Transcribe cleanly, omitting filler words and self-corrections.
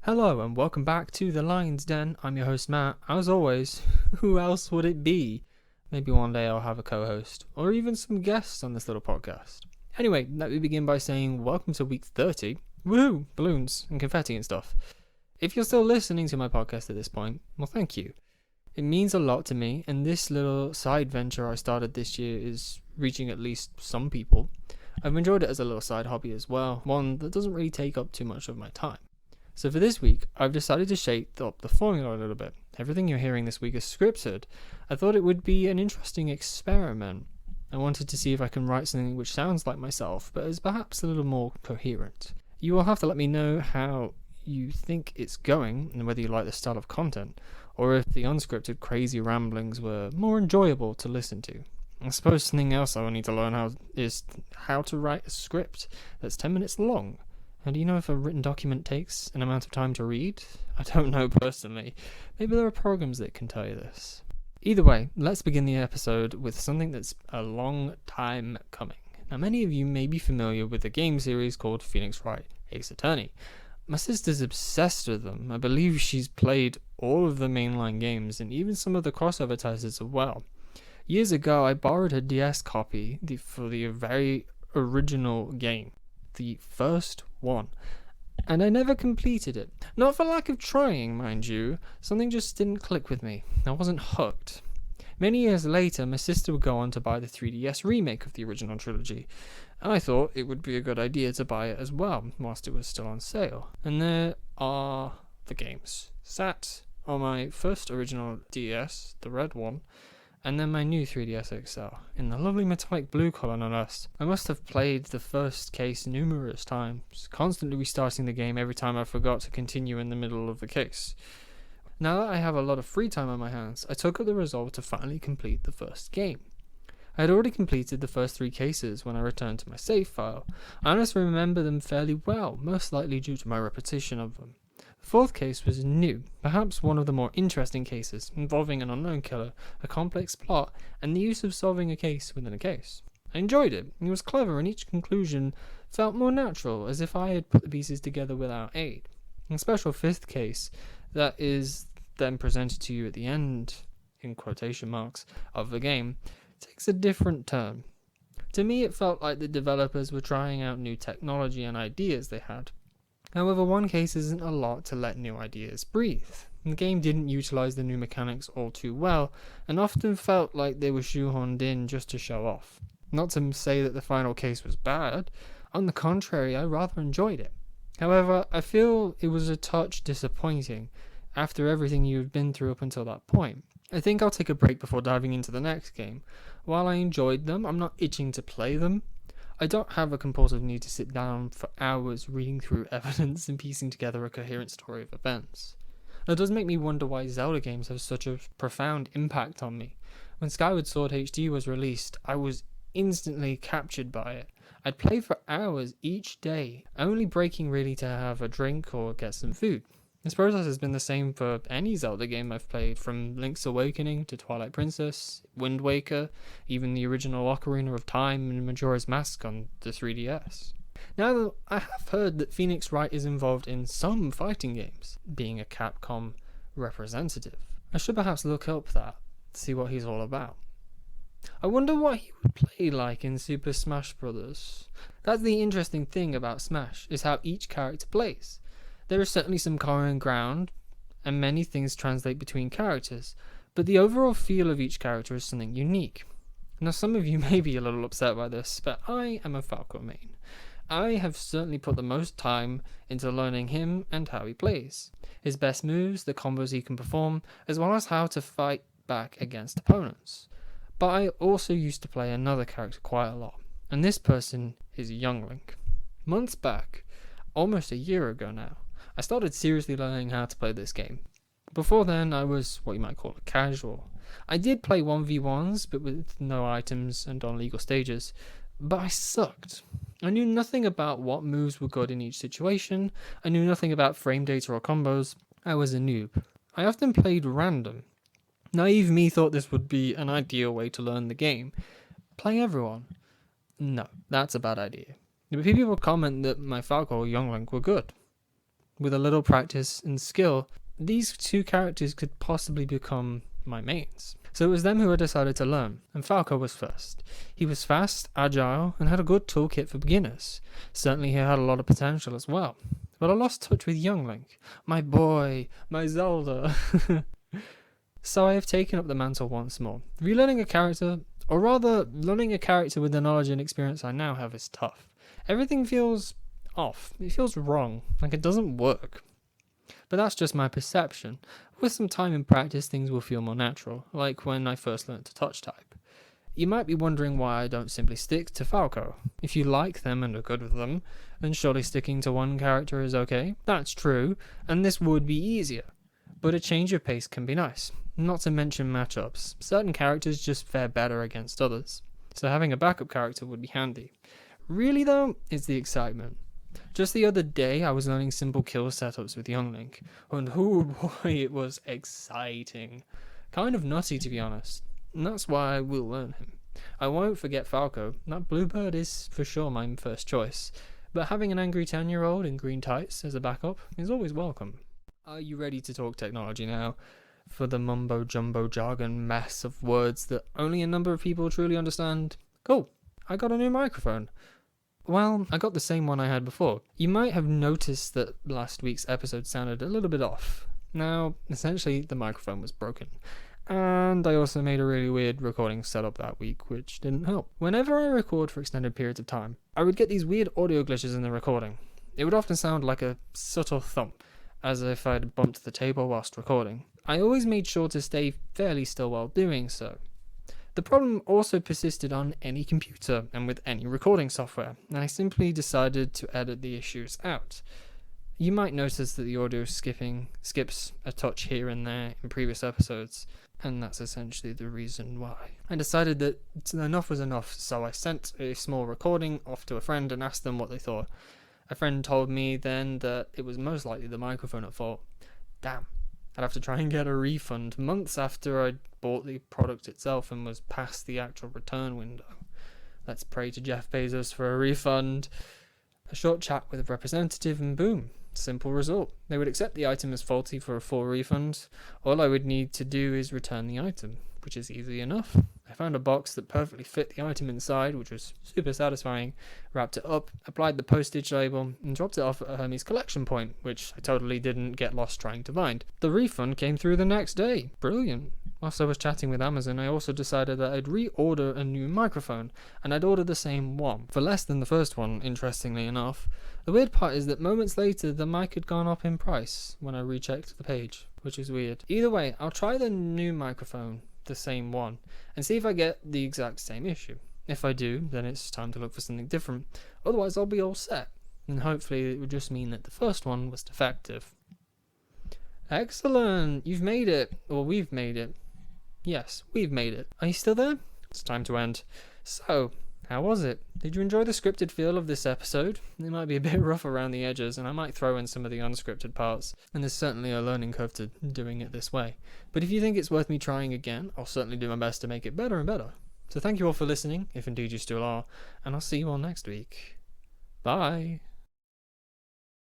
Hello and welcome back to the Lion's Den. I'm your host Matt. As always, who else would it be? Maybe one day I'll have a co-host or even some guests on this little podcast. Anyway, let me begin by saying welcome to week 30. Woohoo! Balloons and confetti and stuff. If you're still listening to my podcast at this point, well thank you. It means a lot to me, and this little side venture I started this year is reaching at least some people. I've enjoyed it as a little side hobby as well, one that doesn't really take up too much of my time. So for this week, I've decided to shake up the formula a little bit. Everything you're hearing this week is scripted. I thought it would be an interesting experiment. I wanted to see if I can write something which sounds like myself, but is perhaps a little more coherent. You will have to let me know how you think it's going, and whether you like this style of content, or if the unscripted crazy ramblings were more enjoyable to listen to. I suppose something else I will need to learn is how to write a script that's 10 minutes long. And do you know if a written document takes an amount of time to read? I don't know personally. Maybe there are programs that can tell you this. Either way, let's begin the episode with something that's a long time coming. Now, many of you may be familiar with a game series called Phoenix Wright Ace Attorney. My sister's obsessed with them. I believe she's played all of the mainline games and even some of the crossover titles as well. Years ago, I borrowed her DS copy for the very original game. The first one, and I never completed it. Not for lack of trying, mind you. Something just didn't click with me. I wasn't hooked. Many years later, my sister would go on to buy the 3DS remake of the original trilogy, and I thought it would be a good idea to buy it as well whilst it was still on sale. And there are the games sat on my first original DS, the red one, and then my new 3DS XL, in the lovely metallic blue colour nonetheless. I must have played the first case numerous times, constantly restarting the game every time I forgot to continue in the middle of the case. Now that I have a lot of free time on my hands, I took up the resolve to finally complete the first game. I had already completed the first 3 cases when I returned to my save file. I honestly remember them fairly well, most likely due to my repetition of them. The 4th case was new, perhaps one of the more interesting cases, involving an unknown killer, a complex plot, and the use of solving a case within a case. I enjoyed it. It was clever, and each conclusion felt more natural, as if I had put the pieces together without aid. A special 5th case that is then presented to you at the end, in quotation marks, of the game, takes a different turn. To me, it felt like the developers were trying out new technology and ideas they had. However, one case isn't a lot to let new ideas breathe. The game didn't utilise the new mechanics all too well, and often felt like they were shoehorned in just to show off. Not to say that the final case was bad, on the contrary, I rather enjoyed it. However, I feel it was a touch disappointing, after everything you've been through up until that point. I think I'll take a break before diving into the next game. While I enjoyed them, I'm not itching to play them. I don't have a compulsive need to sit down for hours reading through evidence and piecing together a coherent story of events. It does make me wonder why Zelda games have such a profound impact on me. When Skyward Sword HD was released, I was instantly captured by it. I'd play for hours each day, only breaking really to have a drink or get some food. This process has been the same for any Zelda game I've played, from Link's Awakening to Twilight Princess, Wind Waker, even the original Ocarina of Time and Majora's Mask on the 3DS. Now, I have heard that Phoenix Wright is involved in some fighting games, being a Capcom representative. I should perhaps look up that, to see what he's all about. I wonder what he would play like in Super Smash Bros. That's the interesting thing about Smash, is how each character plays. There is certainly some common ground, and many things translate between characters, but the overall feel of each character is something unique. Now, some of you may be a little upset by this, but I am a Falco main. I have certainly put the most time into learning him and how he plays, his best moves, the combos he can perform, as well as how to fight back against opponents. But I also used to play another character quite a lot, and this person is Young Link. Months back, almost a year ago now, I started seriously learning how to play this game. Before then, I was what you might call a casual. I did play 1v1s, but with no items and on legal stages, but I sucked. I knew nothing about what moves were good in each situation, I knew nothing about frame data or combos, I was a noob. I often played random. Naive me thought this would be an ideal way to learn the game. Play everyone. No, that's a bad idea. But people comment that my Falco or Young Link were good. with a little practice and skill, these two characters could possibly become my mains. So it was them who I decided to learn, and Falco was first. He was fast, agile, and had a good toolkit for beginners. Certainly he had a lot of potential as well. But I lost touch with young Link, my boy, my Zelda. So I have taken up the mantle once more. Relearning a character, or rather, learning a character with the knowledge and experience I now have is tough. Everything feels off. It feels wrong, like it doesn't work. But that's just my perception. With some time and practice, things will feel more natural, like when I first learned to touch type. You might be wondering why I don't simply stick to Falco. If you like them and are good with them, then surely sticking to one character is okay. That's true, and this would be easier. But a change of pace can be nice. Not to mention matchups. Certain characters just fare better against others. So having a backup character would be handy. Really though, it's the excitement. Just the other day, I was learning simple kill setups with young Link, and oh boy, it was exciting. Kind of nutty, to be honest, and that's why I will learn him. I won't forget Falco. That bluebird is for sure my first choice, but having an angry 10-year-old in green tights as a backup is always welcome. Are you ready to talk technology now? For the mumbo-jumbo jargon mess of words that only a number of people truly understand? Cool, I got a new microphone. Well, I got the same one I had before. You might have noticed that last week's episode sounded a little bit off. Now, essentially, the microphone was broken. And I also made a really weird recording setup that week, which didn't help. Whenever I record for extended periods of time, I would get these weird audio glitches in the recording. It would often sound like a subtle thump, as if I'd bumped the table whilst recording. I always made sure to stay fairly still while doing so. The problem also persisted on any computer and with any recording software, and I simply decided to edit the issues out. You might notice that the audio skips a touch here and there in previous episodes, and that's essentially the reason why. I decided that enough was enough, so I sent a small recording off to a friend and asked them what they thought. A friend told me then that it was most likely the microphone at fault. Damn. I'd have to try and get a refund months after I'd bought the product itself and was past the actual return window. Let's pray to Jeff Bezos for a refund. A short chat with a representative and boom, simple result. They would accept the item as faulty for a full refund. All I would need to do is return the item, which is easy enough. I found a box that perfectly fit the item inside, which was super satisfying, wrapped it up, applied the postage label, and dropped it off at Hermes collection point, which I totally didn't get lost trying to find. The refund came through the next day. Brilliant. Whilst I was chatting with Amazon, I also decided that I'd reorder a new microphone, and I'd order the same one, for less than the first one, interestingly enough. The weird part is that moments later, the mic had gone up in price when I rechecked the page, which is weird. Either way, I'll try the new microphone, the same one, and see if I get the exact same issue. If I do, then it's time to look for something different. Otherwise, I'll be all set, and hopefully it would just mean that the first one was defective. Excellent! You've made it. Or we've made it. Yes, we've made it. Are you still there? It's time to end. So, how was it? Did you enjoy the scripted feel of this episode? It might be a bit rough around the edges, and I might throw in some of the unscripted parts, and there's certainly a learning curve to doing it this way. But if you think it's worth me trying again, I'll certainly do my best to make it better and better. So thank you all for listening, if indeed you still are, and I'll see you all next week. Bye!